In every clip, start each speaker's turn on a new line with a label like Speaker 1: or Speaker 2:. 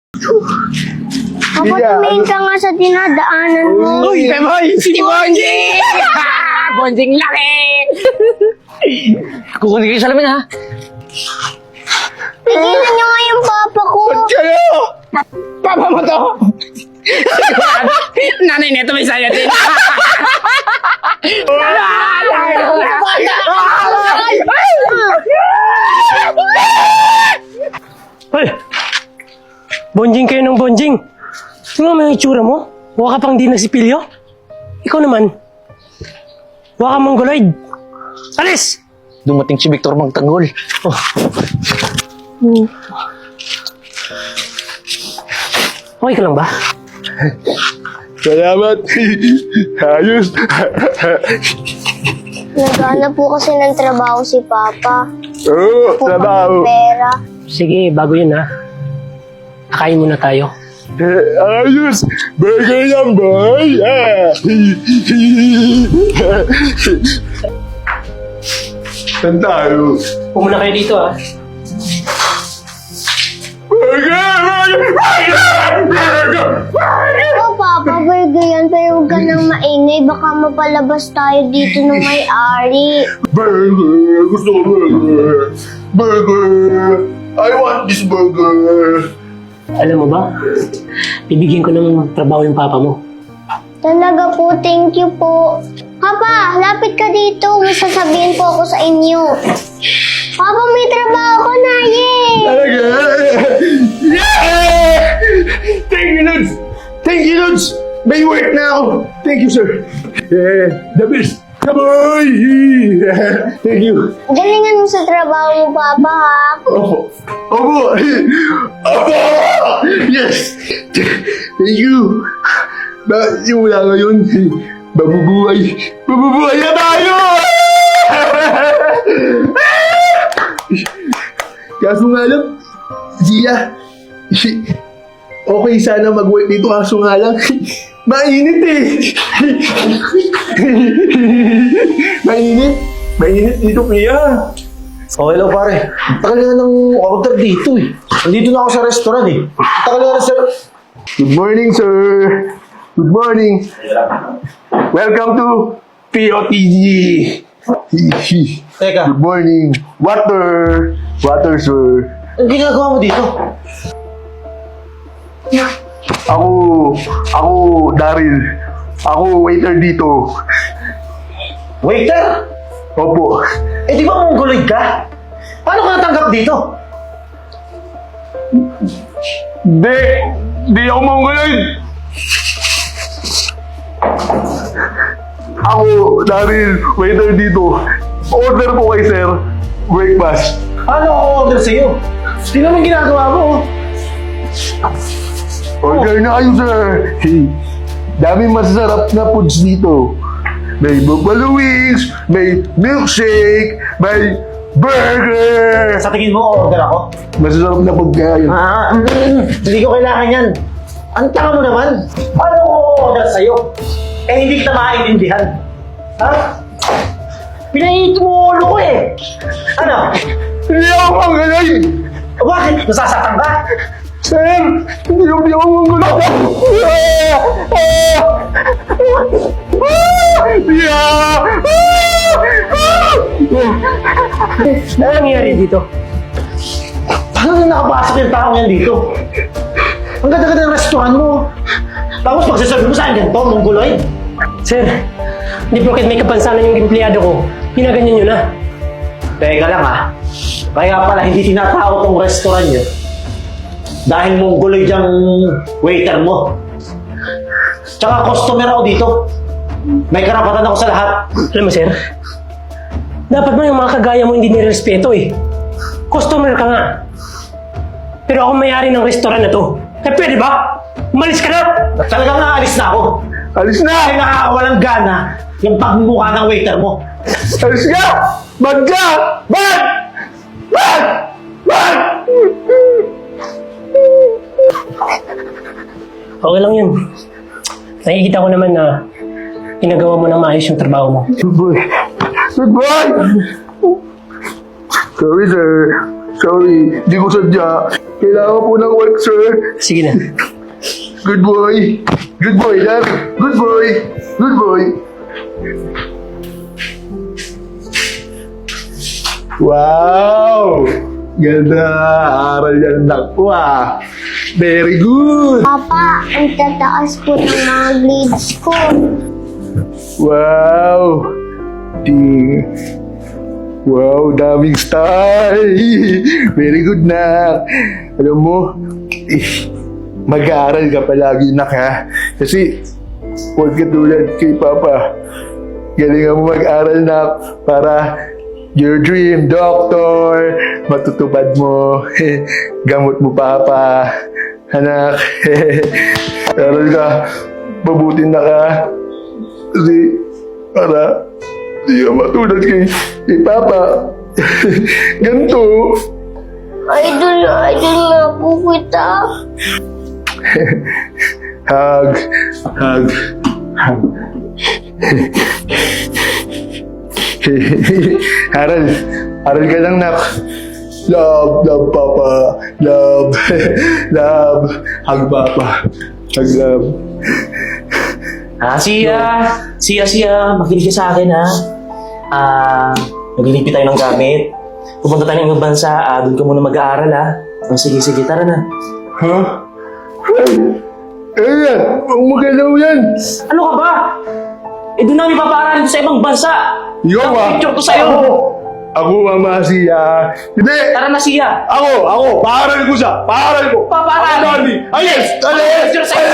Speaker 1: Papa, tumingin ka nga sa dinadaanan mo.
Speaker 2: Uy, Pemoy! Si Bonjing! Bonjing laki! Kukunin kayo sa lamin, ha?
Speaker 1: Tigilan niyo nga yung papa ko.
Speaker 2: Kayo! Papa mo to! Nanay neto may saya din.
Speaker 3: Hoy! Bonjing kayo ng bonjing. Tingnan mo yung itsura mo. Mukha ka pang di nasipilyo. Ikaw naman. Mukha kang mongoloid. Alis!
Speaker 2: Dumating si Victor magtanggol.
Speaker 3: Oh. Okay ka lang ba?
Speaker 4: Salamat. Ayos.
Speaker 1: Naghanap po kasi ng trabaho si Papa.
Speaker 4: Oo,
Speaker 1: Po
Speaker 4: trabaho.
Speaker 1: pera.
Speaker 3: Sige, bago yun ha. Kakain muna tayo.
Speaker 4: Ayos. Burger yan, boy. Saan tayo?
Speaker 3: Pumuna kayo dito ha.
Speaker 1: Oo, Papa, burger yan. Pero huwag ka nang maingay. Baka mapalabas tayo dito ng may-ari.
Speaker 4: Burger. Gusto ko burger. Burger. I want this burger.
Speaker 3: Alam mo ba? Bibigyan ko ng trabaho yung papa mo.
Speaker 1: Talaga po, thank you po. Papa, lapit ka dito. May sasabihin po ako sa inyo. Papa, may trabaho ko na, yay!
Speaker 4: Talaga? Yeah! Thank you, Lods! Thank you, Lods! May work na ako! Thank you, sir! Yeah, the best! Kaboy! Thank you!
Speaker 1: Galingan mo sa trabaho mo, Papa, ha?
Speaker 4: Opo! Opo! Opo! Yes! Thank you! Simula ngayon, mabubuhay! Mabubuhay na tayo! Kaso nga lang, Gia, okay sana mag-work dito kaso nga lang, mainit eh! Mainit dito, Pia!
Speaker 5: Oh, hello pare. Tagal na ng order dito eh. Nandito na ako sa restaurant eh. Tagal na sir.
Speaker 4: Good morning, sir! Good morning! Welcome to POTG!
Speaker 5: Teka,
Speaker 4: Good morning! Water! Water, sir!
Speaker 5: ang ginagawa mo dito?
Speaker 4: Ako, Daryl. Ako, waiter dito.
Speaker 5: Waiter?
Speaker 4: Opo.
Speaker 5: Eh di ba mongoloid ka? Paano ka natanggap dito?
Speaker 4: Di ako mongoloid. Ako, Daryl, waiter dito. Order po kay sir. Breakfast.
Speaker 5: Paano ako order sa'yo? Di naman ginagawa mo.
Speaker 4: Order na kayo, sir. Daming masasarap na foods dito. May buffalo wings, may milkshake, may burger.
Speaker 5: Sa tingin mo, order ako?
Speaker 4: Masasarap na pagkain.
Speaker 5: Hindi ko kailangan yan. Ang tanga mo naman. Paano ko order sa'yo? Eh hindi kita maintindihan. Ha? Pinaihito mo ulo ko eh. Ano?
Speaker 4: Hindi ako mongoloid.
Speaker 5: Bakit? Nasasaktan ka?
Speaker 4: Sir, hindi ako mongoloid.
Speaker 3: Ano nangyayari dito?
Speaker 5: Paano na nakapasok yung taong yan dito? Ang ganda-ganda ng restaurant mo. Tapos magsasabi mo sa akin ganito, mongoloid.
Speaker 3: Sir, di porket may kapansanan yung empleyado ko, pinaganyan nyo na.
Speaker 5: Teka lang ah. Kaya pala hindi tinatawag tong restaurant nyo. Dahil mongoloid yung waiter mo. Tsaka customer ako dito. May karapatan ako sa lahat.
Speaker 3: Alam mo, sir, dapat mo yung mga kagaya mo hindi nirespeto eh. Customer ka nga. Pero ako may-ari ng restaurant na to. Eh, pwede ba? Umalis ka na!
Speaker 5: Talagang naalis na ako.
Speaker 4: Alis
Speaker 5: Dahil
Speaker 4: na!
Speaker 5: nakakawalang gana yung pagmumukha ng waiter mo.
Speaker 4: Alis ka! Bag ka! Bag! Bag! Bag!
Speaker 3: Okay lang yun. Nakikita ko naman na ginagawa mo ng maayos yung trabaho mo.
Speaker 4: Good boy. Good boy! Sorry, sir. Sorry. Di ko sadya. Kailangan po ng work, sir.
Speaker 3: Sige na.
Speaker 4: Good boy. Good boy, Dad. Good boy. Good boy. Wow! Ganda. Aral yan, anak ko ah. Very good.
Speaker 1: Papa, ang tataas po ng mga grades ko.
Speaker 4: Wow! Wow, daming style! Very good na! Alam mo, mag-aaral ka palagi nak ha? Kasi, huwag ka tulad kay Papa. Galingan mo mag-aaral na para your dream, doctor, matutupad mo. Gamot mo Papa. Anak, aral ka. Mabuti na ka. Kasi, para hindi ka matulad kay Papa. Ganito.
Speaker 1: Idol na po kita.
Speaker 4: Hug. Aral ka lang, nak. Love, Papa. Love. Hug, Papa. Hug, love.
Speaker 5: Siya, makinig ka sa akin ha. Maglilipi tayo ng gamit. Pupunta tayo ng ibang bansa, doon ka muna mag-aaral ha. Sige, tara na.
Speaker 4: Ha? Yan, huwag magalaw yan.
Speaker 5: Ano ka ba? Doon namin papaaralin sa ibang bansa.
Speaker 4: Yo,
Speaker 5: Ang picture ko sa'yo.
Speaker 4: Ako, Mama, siya. Hindi.
Speaker 5: Tara na siya.
Speaker 4: Ako. Paaral ko siya. Paaral ko.
Speaker 5: Papaaralin.
Speaker 4: Alis!
Speaker 5: Picture sa'yo.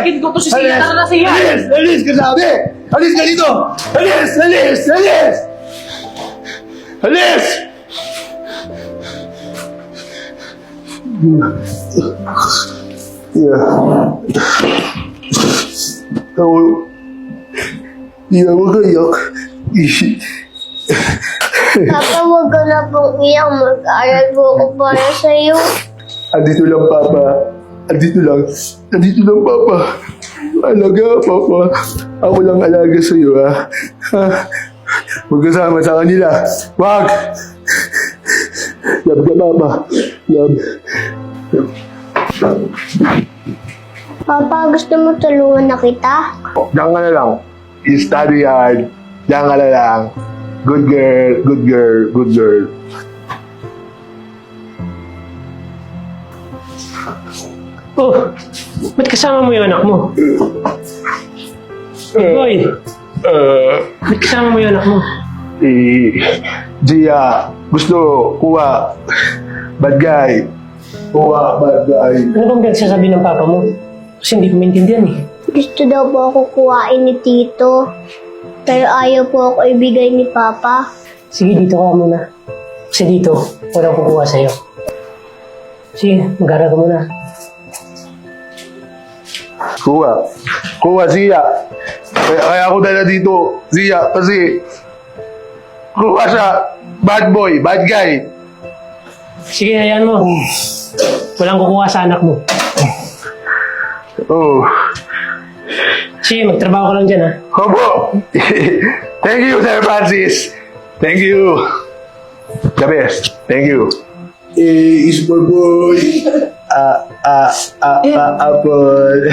Speaker 5: Akin ko to si siya. Tara na siya.
Speaker 4: Alis ka sabi! Alis ka dito! Alis! Huwag ka iyak.
Speaker 1: Papa, huwag ka na pong iyak. Mag-aaral po ako para sa'yo.
Speaker 4: Andito lang, Papa. Andito lang, Papa. Alaga, Papa. Ako lang alaga sa'yo, ha? Huwag kasama sa kanila. Wag! Love ka, Papa. Love.
Speaker 1: Papa, gusto mo tulungan na kita?
Speaker 4: Diyan ka na lang. Study hard. Diyan ka na lang. Good girl.
Speaker 3: Oh, ba't kasama mo yung anak mo? Boy, ba't kasama mo yung anak mo?
Speaker 4: Gia, gusto, kuha. Bad guy. Kuha, bad guy.
Speaker 3: Ano bang nagsasabi ng papa mo? Kasi hindi ko maintindihan eh.
Speaker 1: Gusto daw po ako kuhain ni Tito. Pero ayaw po ako ibigay ni Papa.
Speaker 3: Sige, dito ka muna. Kasi dito, walang kukuha sa'yo. Sige, mag-aaral ka muna.
Speaker 4: Kuha, Zia. Kaya ako dala dito, Zia, kasi kuha siya. Bad boy, bad guy.
Speaker 3: Sige, hayaan mo. Walang kukuha sa anak mo.
Speaker 4: Oh.
Speaker 3: Sige, magtrabaho ka lang dyan ha.
Speaker 4: Opo. Thank you, Sir Francis. Thank you. The best. Thank you. Is my boy. Apple.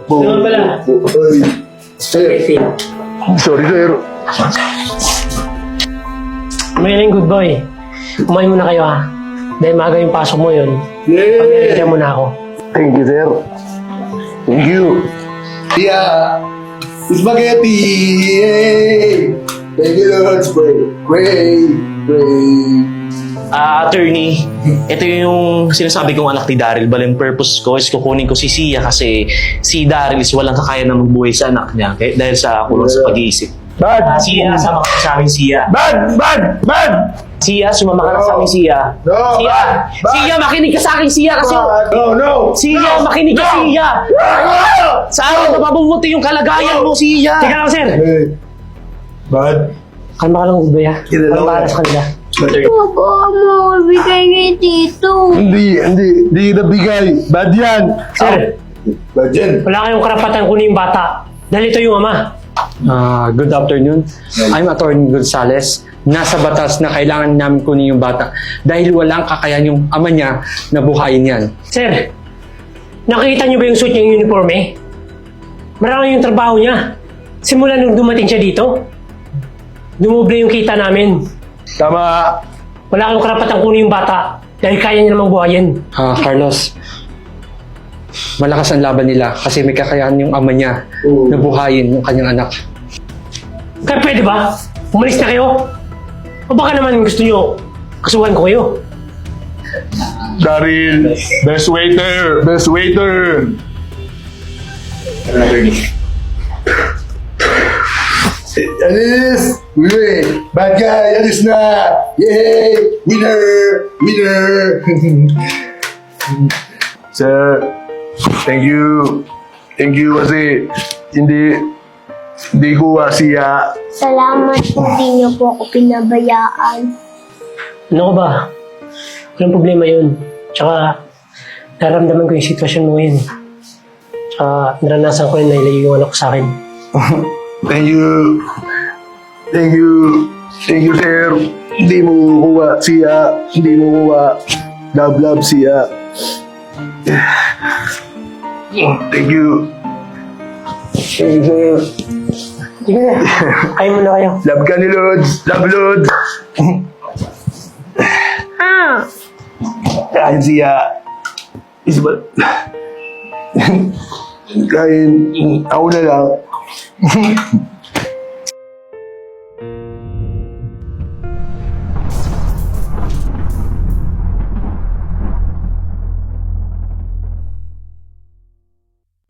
Speaker 3: Naman pala.
Speaker 4: Sorry, sir.
Speaker 3: Mayroon good boy. Kumain muna kayo ha. Dahil maaga yung pasok mo yun. Pag-iligyan mo na ako.
Speaker 4: Thank you, sir. Thank you. Yeah. Spaghetti. Yay. Thank you, Lord. Pray.
Speaker 5: Attorney, ito yung sinasabi kong anak ni Daryl. Bale, yung purpose ko is kukunin ko si Sia kasi si Daryl is walang kakaya na magbuhay sa anak niya dahil sa kulang sa pag-iisip.
Speaker 4: Bad.
Speaker 5: Sia, sama ka sa amin, Sia.
Speaker 4: Bad.
Speaker 5: Sia, sumama ka na sa amin, Sia.
Speaker 4: No,
Speaker 5: Sia,
Speaker 4: bad.
Speaker 5: Sia, makinig ka sa akin, Sia, kasi...
Speaker 4: No.
Speaker 5: Sia, makinig ka, Sia! Sa akin, mapapabuti yung kalagayan mo, Sia!
Speaker 3: Teka lang, sir.
Speaker 4: Hey. Bad.
Speaker 3: Kalma ka lang, good boy ha. Walang bahala sa kanila.
Speaker 1: Papa, mo ibigay kay Tito.
Speaker 4: Hindi nabigay. Bad yan.
Speaker 3: Sir,
Speaker 4: Bad yan.
Speaker 3: wala kayong karapatan kunin yung bata. Dahil ito yung ama.
Speaker 6: Good afternoon. I'm Attorney Gonzales. Nasa batas na kailangan namin kunin yung bata dahil walang kakayahan yung ama niya na buhayin yan.
Speaker 3: Sir, nakita niyo ba yung suit niyang uniforme? Marami yung trabaho niya. Simula nung dumating siya dito, dumoble yung kita namin.
Speaker 4: Tama.
Speaker 3: Wala kang karapatang kunin yung bata dahil kaya niya namang buhayin.
Speaker 6: Carlos, malakas ang laban nila kasi may kakayahan yung ama niya na buhayin yung kanyang anak.
Speaker 3: Kaya pwede ba? Umalis na kayo? O baka naman gusto niyo kasuhan ko kayo?
Speaker 4: Daryl, best waiter, best waiter. Alis! Uy! Bad guy! Alis na! Yay! Winner! Winner! Sir, thank you. Thank you kasi hindi ko siya.
Speaker 1: Salamat po, di niyo po ako pinabayaan.
Speaker 3: Ano ko ba? Walang problema yun. Tsaka, naramdaman ko yung sitwasyon mo ngayon. Tsaka, naranasan ko rin na ilayo yung anak ko sa akin.
Speaker 4: Thank you. Thank you. Thank you, sir. Hindi mo kuha siya. Hindi mo kuha. Love siya. Thank you. Thank you, sir.
Speaker 3: Sige na. Kain muna kayo.
Speaker 4: Love ka ni Lods. Love, Lods. Kain siya. Isbal. Kain. Ako na lang.